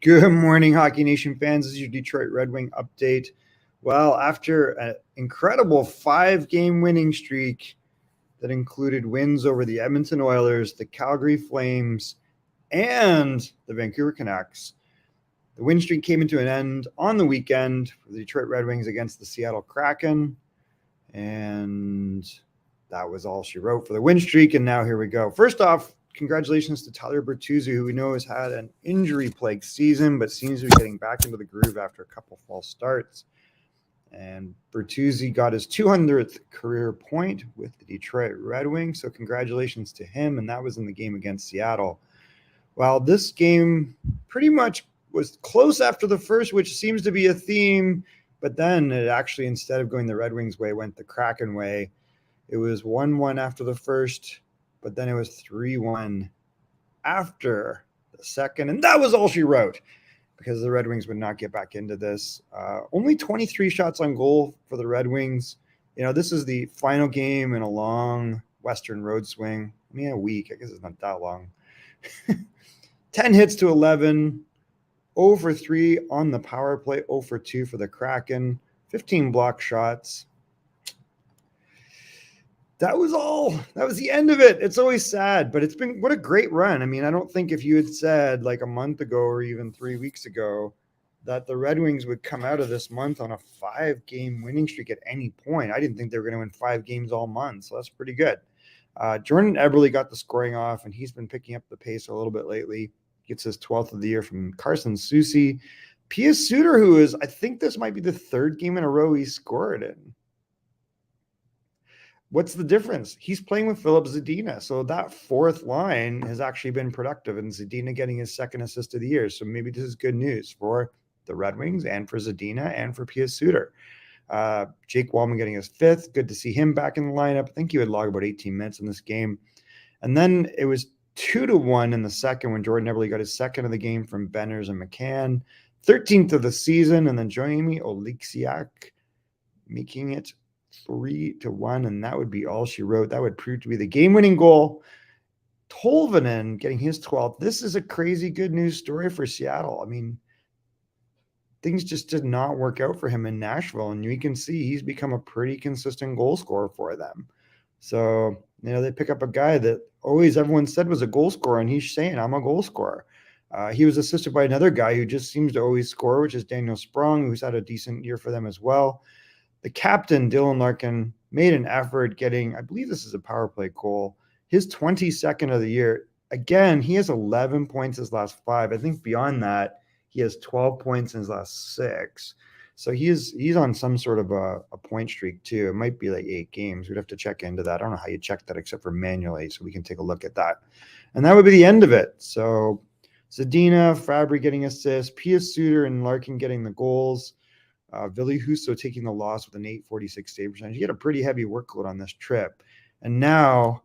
Good morning, Hockey Nation fans. This is your Detroit Red Wing update. Well, after an incredible 5-game winning streak that included wins over the Edmonton Oilers, the Calgary Flames, and the Vancouver Canucks, the win streak came into an end on the weekend for the Detroit Red Wings against the Seattle Kraken. And that was all she wrote for the win streak. And now here we go. First off, congratulations to Tyler Bertuzzi, who we know has had an injury-plagued season, but seems to be getting back into the groove after a couple false starts. And Bertuzzi got his 200th career point with the Detroit Red Wings, so congratulations to him, and that was in the game against Seattle. Well, this game pretty much was close after the first, which seems to be a theme, but then it actually, instead of going the Red Wings way, went the Kraken way. It was 1-1 after the first, but then it was 3-1 after the second, and that was all she wrote because the Red Wings would not get back into this. Only 23 shots on goal for the Red Wings. You know, this is the final game in a long Western road swing. I mean, a week. I guess it's not that long. 10 hits to 11, 0 for 3 on the power play, 0 for 2 for the Kraken, 15 block shots. That was all. That was the end of it. It's always sad, but it's been what a great run. I mean, I don't think if you had said like a month ago or even 3 weeks ago that the Red Wings would come out of this month on a 5-game winning streak at any point. I didn't think they were going to win 5 games all month, so that's pretty good. Jordan Eberle got the scoring off, and he's been picking up the pace a little bit lately. Gets his 12th of the year from Carson Soucy. Pius Suter, who is, I think this might be the 3rd game in a row he scored in. What's the difference? He's playing with Filip Zadina. So that 4th line has actually been productive, and Zadina getting his 2nd assist of the year. So maybe this is good news for the Red Wings and for Zadina and for Pius Suter. Jake Wallman getting his 5th. Good to see him back in the lineup. I think he would log about 18 minutes in this game. And then it was 2-1 in the second when Jordan Eberle got his 2nd of the game from Benners and McCann. 13th of the season, and then Jamie Oleksiak making it 3-1, and that would be all she wrote. That would prove to be the game-winning goal. Tolvanen getting his 12th. This is a crazy good news story for Seattle. I mean, things just did not work out for him in Nashville, and you can see he's become a pretty consistent goal scorer for them. So, you know, they pick up a guy that always everyone said was a goal scorer, and he's saying, I'm a goal scorer. He was assisted by another guy who just seems to always score, which is Daniel Sprong, who's had a decent year for them as well. The captain, Dylan Larkin, made an effort getting, I believe this is a power play goal, his 22nd of the year. Again, he has 11 points his last 5. I think beyond that, he has 12 points in his last 6. So he's on some sort of a point streak too. It might be like 8 games. We'd have to check into that. I don't know how you check that except for manually, so we can take a look at that. And that would be the end of it. So Zadina, Fabry getting assists, Pius Suter and Larkin getting the goals. Ville Husso taking the loss with an .846 save percentage. He had a pretty heavy workload on this trip. And now,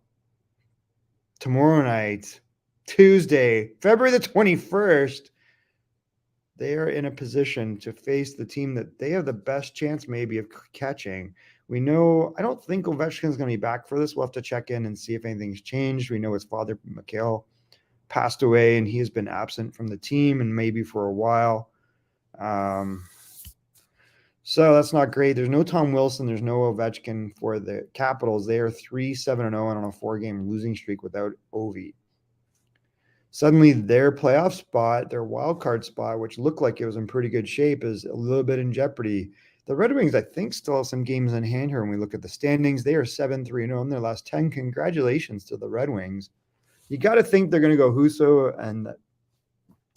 tomorrow night, Tuesday, February the 21st, they are in a position to face the team that they have the best chance maybe of catching. We know, I don't think Ovechkin's going to be back for this. We'll have to check in and see if anything's changed. We know his father, Mikhail, passed away, and he has been absent from the team and maybe for a while. So that's not great. There's no Tom Wilson. There's no Ovechkin for the Capitals. They are 3-7-0 and on a 4-game losing streak without Ovi. Suddenly their playoff spot, their wild card spot, which looked like it was in pretty good shape, is a little bit in jeopardy. The Red Wings, I think, still have some games in hand here when we look at the standings. They are 7-3-0 in their last 10. Congratulations to the Red Wings. You got to think they're going to go Husso, and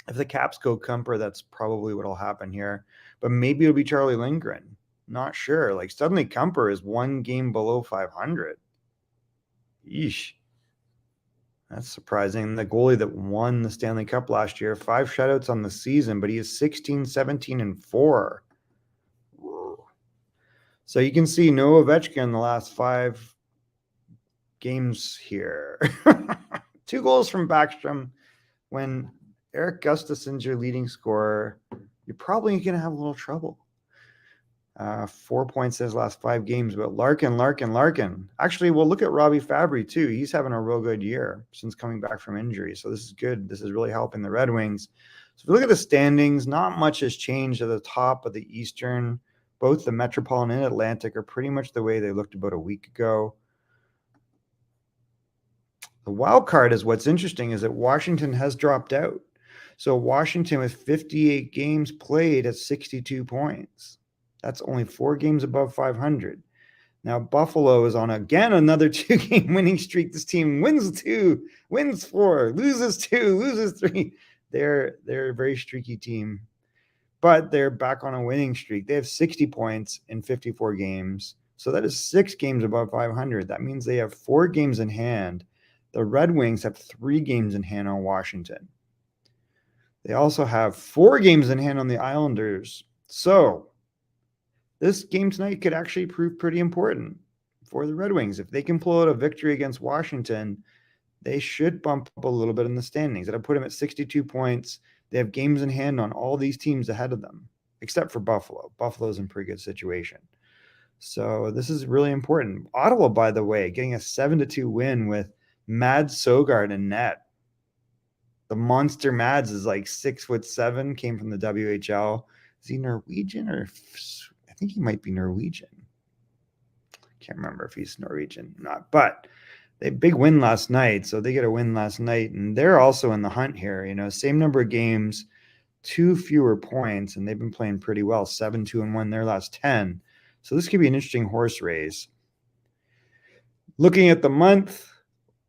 if the Caps go Kumper, that's probably what will happen here. But maybe it'll be Charlie Lindgren. Not sure. Like, suddenly Kumper is 1 game below 500. Yeesh. That's surprising. The goalie that won the Stanley Cup last year, 5 shutouts on the season, but he is 16, 17, and 4. Whoa. So you can see no Ovechkin in the last 5 games here. 2 goals from Backstrom. When Eric Gustafsson's your leading scorer, you're probably going to have a little trouble. 4 points in his last 5 games, but Larkin. Actually, we'll look at Robbie Fabry too. He's having a real good year since coming back from injury. So this is good. This is really helping the Red Wings. So if you look at the standings, not much has changed at the top of the Eastern. Both the Metropolitan and Atlantic are pretty much the way they looked about a week ago. The wild card is what's interesting is that Washington has dropped out. So Washington with 58 games played at 62 points. That's only 4 games above 500. Now Buffalo is on again another 2-game winning streak. This team wins 2, wins 4, loses 2, loses 3. They're a very streaky team, but they're back on a winning streak. They have 60 points in 54 games. So that is 6 games above 500. That means they have 4 games in hand. The Red Wings have 3 games in hand on Washington. They also have 4 games in hand on the Islanders. So this game tonight could actually prove pretty important for the Red Wings. If they can pull out a victory against Washington, they should bump up a little bit in the standings. That'll put them at 62 points. They have games in hand on all these teams ahead of them, except for Buffalo. Buffalo's in pretty good situation. So this is really important. Ottawa, by the way, getting a 7-2 win with Mads Søgaard in net. The monster Mads is like 6'7", came from the WHL. Is he Norwegian or I think he might be Norwegian. Can't remember if he's Norwegian or not, but they big win last night. So they get a win last night, and they're also in the hunt here. Same number of games, 2 fewer points, and they've been playing pretty well. 7-2-1 their last 10. So this could be an interesting horse race. Looking at the month,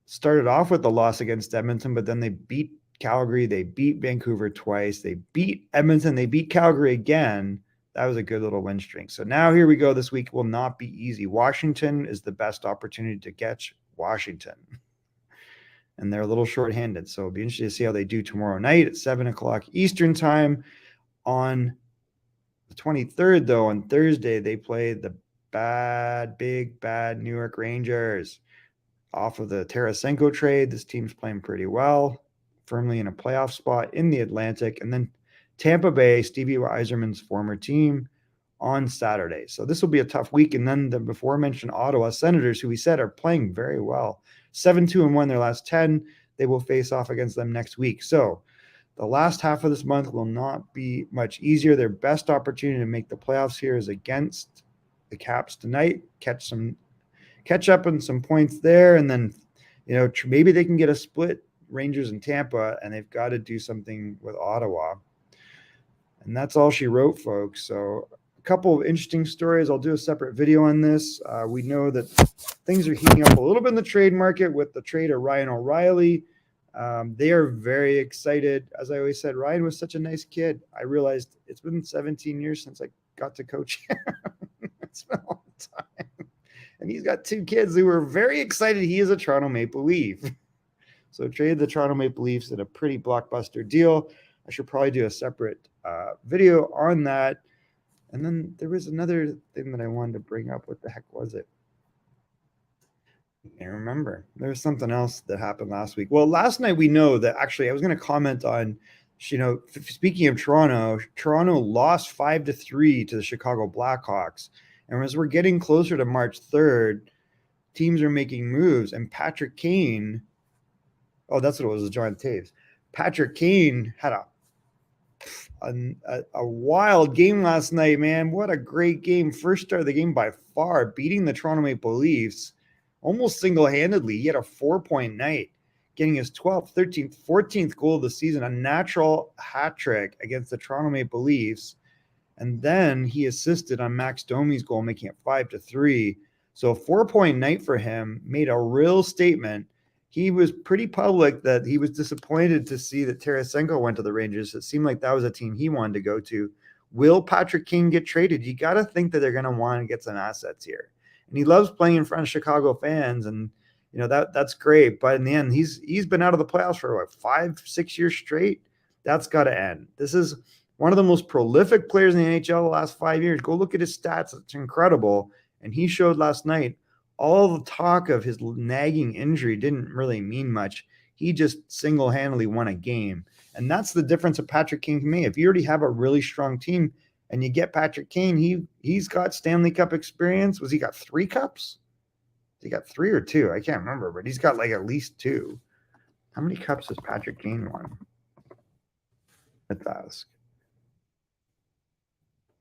started off with the loss against Edmonton, but then they beat Calgary, they beat Vancouver twice, they beat Edmonton, they beat Calgary again. That was a good little win streak. So now here we go. This week will not be easy. Washington is the best opportunity to catch Washington. And they're a little shorthanded. So it'll be interesting to see how they do tomorrow night at 7 o'clock Eastern time. On the 23rd, though, on Thursday, they play the big bad New York Rangers. Off of the Tarasenko trade, this team's playing pretty well, firmly in a playoff spot in the Atlantic. And then Tampa Bay, Stevie Yzerman's former team, on Saturday. So this will be a tough week. And then the before-mentioned Ottawa Senators, who we said are playing very well, 7-2-1 their last 10. They will face off against them next week. So the last half of this month will not be much easier. Their best opportunity to make the playoffs here is against the Caps tonight. Catch up on some points there, and then maybe they can get a split, Rangers and Tampa, and they've got to do something with Ottawa. And that's all she wrote, folks. So a couple of interesting stories. I'll do a separate video on this. We know that things are heating up a little bit in the trade market with the trade of Ryan O'Reilly. They are very excited. As I always said, Ryan was such a nice kid. I realized it's been 17 years since I got to coach him. It's been a long time. And he's got 2 kids who were very excited. He is a Toronto Maple Leaf. So traded the Toronto Maple Leafs in a pretty blockbuster deal. I should probably do a separate video on that. And then there was another thing that I wanted to bring up. What the heck was it? I can't remember. There was something else that happened last week. Well, last night we know that actually I was going to comment on, speaking of Toronto lost 5-3 to the Chicago Blackhawks. And as we're getting closer to March 3rd, teams are making moves. And Patrick Kane, that's what it was, John Toews. Patrick Kane had a wild game last night, man. What a great game. First start of the game by far, beating the Toronto Maple Leafs almost single-handedly. He had a 4-point night, getting his 12th, 13th, 14th goal of the season, a natural hat trick against the Toronto Maple Leafs. And then he assisted on Max Domi's goal, making it 5-3. So a 4-point night for him, made a real statement. He was pretty public that he was disappointed to see that Tarasenko went to the Rangers. It seemed like that was a team he wanted to go to. Will Patrick Kane get traded? You got to think that they're going to want to get some assets here. And he loves playing in front of Chicago fans, and that's great. But in the end, he's been out of the playoffs for 5-6 years straight. That's got to end. This is one of the most prolific players in the NHL the last 5 years. Go look at his stats. It's incredible. And he showed last night all the talk of his nagging injury didn't really mean much. He just single-handedly won a game. And that's the difference of Patrick Kane to me. If you already have a really strong team and you get Patrick Kane, he's got Stanley Cup experience. Was he got 3 cups? He got 3 or 2. I can't remember, but he's got at least 2. How many cups has Patrick Kane won? Let's ask.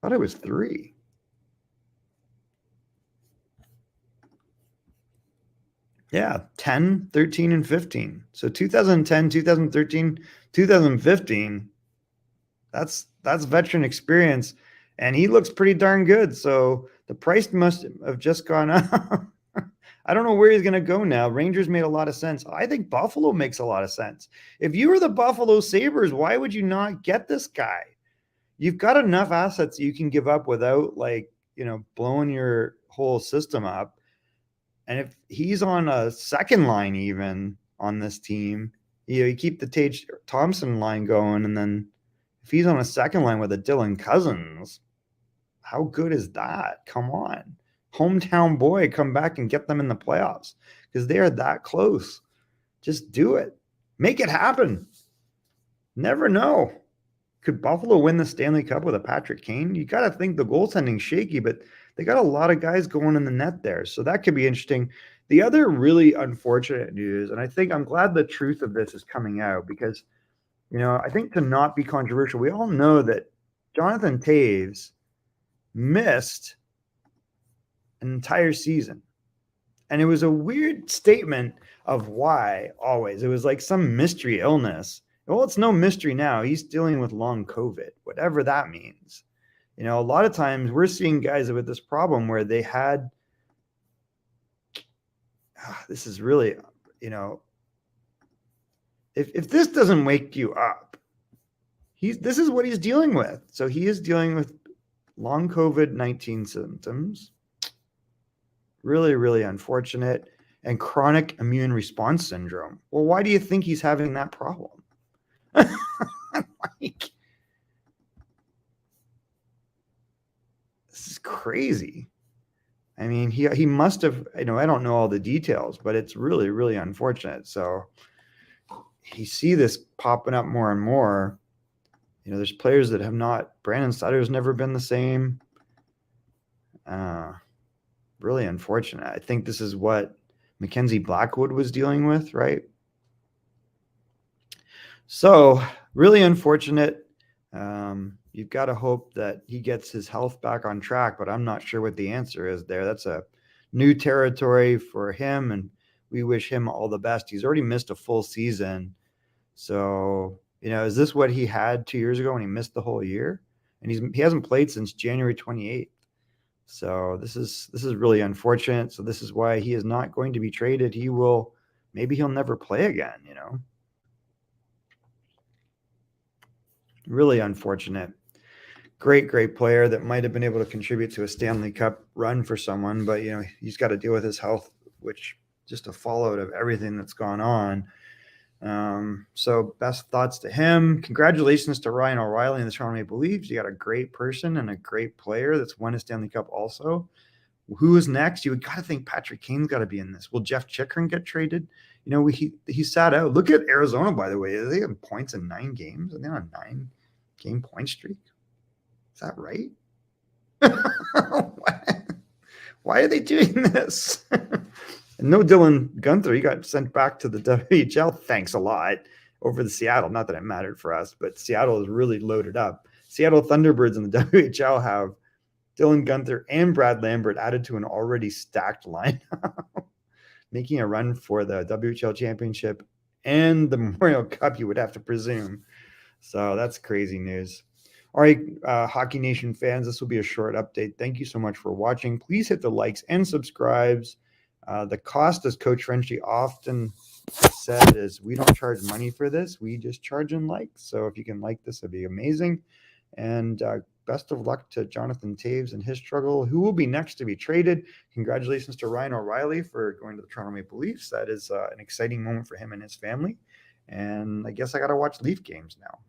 I thought it was 3. Yeah, 10, 13, and 15. So 2010, 2013, 2015. That's veteran experience, and he looks pretty darn good. So the price must have just gone up. I don't know where he's going to go now. Rangers made a lot of sense. I think Buffalo makes a lot of sense. If you were the Buffalo Sabres, why would you not get this guy? You've got enough assets you can give up without blowing your whole system up. And if he's on a second line even on this team, you keep the Tage Thompson line going, and then if he's on a second line with a Dylan Cousins, how good is that? Come on. Hometown boy, come back and get them in the playoffs because they are that close. Just do it. Make it happen. Never know. Could Buffalo win the Stanley Cup with a Patrick Kane? You got to think the goaltending's shaky, but they got a lot of guys going in the net there. So that could be interesting. The other really unfortunate news, and I think I'm glad the truth of this is coming out because, I think to not be controversial, we all know that Jonathan Toews missed an entire season. And it was a weird statement of why always. It was like some mystery illness. Well, it's no mystery now. He's dealing with long COVID, whatever that means. A lot of times we're seeing guys with this problem where they had, this is really, if this doesn't wake you up, this is what he's dealing with. So he is dealing with long COVID-19 symptoms. Really, really unfortunate. And chronic immune response syndrome. Well, why do you think he's having that problem? This is crazy. I mean, he must have, I don't know all the details, but it's really, really unfortunate. So you see this popping up more and more. There's players that have not, Brandon Sutter's never been the same. Really unfortunate. I think this is what Mackenzie Blackwood was dealing with, right? So really unfortunate. You've got to hope that he gets his health back on track, but I'm not sure what the answer is there. That's a new territory for him, and we wish him all the best. He's already missed a full season. So, is this what he had 2 years ago when he missed the whole year? And he hasn't played since January 28th. So this is really unfortunate. So this is why he is not going to be traded. Maybe he'll never play again, Really unfortunate. Great player that might have been able to contribute to a Stanley Cup run for someone, but he's got to deal with his health, which just a fallout of everything that's gone on. So best thoughts to him. Congratulations to Ryan O'Reilly and the Toronto Maple Leafs. You got a great person and a great player that's won a Stanley Cup also. Who is next? You would got to think Patrick Kane's got to be in this. Will Jeff Chikrin get traded? He sat out. Look at Arizona, by the way. They have points in 9 games. Are they on a 9-game point streak? Is that right? Why are they doing this? No Dylan Gunther. He got sent back to the WHL. Thanks a lot over the Seattle. Not that it mattered for us, but Seattle is really loaded up. Seattle Thunderbirds in the WHL have Dylan Gunther and Brad Lambert added to an already stacked lineup, making a run for the WHL championship and the Memorial Cup, you would have to presume. So that's crazy news. All right, Hockey Nation fans, this will be a short update. Thank you so much for watching. Please hit the likes and subscribes. The cost, as Coach Frenchy often said, is we don't charge money for this. We just charge in likes. So if you can like this, it'd be amazing. And best of luck to Jonathan Toews and his struggle. Who will be next to be traded? Congratulations to Ryan O'Reilly for going to the Toronto Maple Leafs. That is an exciting moment for him and his family. And I guess I got to watch Leaf games now.